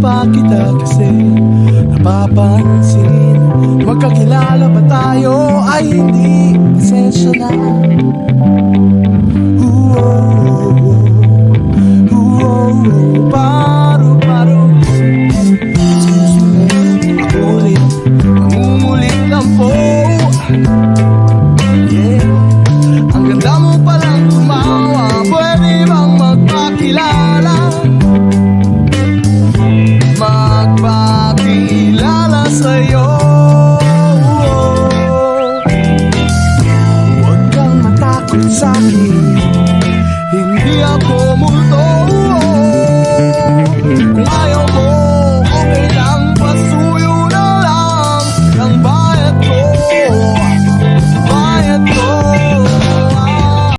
pa kita kasi napapansin. Magkakilala ba tayo ay hindi pasensya na. Paru-paro ako ulit, nangungulit lang po. Yeah, ang ganda mo palang tumawa. Pwede bang magpakilala? Magpakilala sa'yo. Huwag kang matakot sa'kin, hindi ako multo.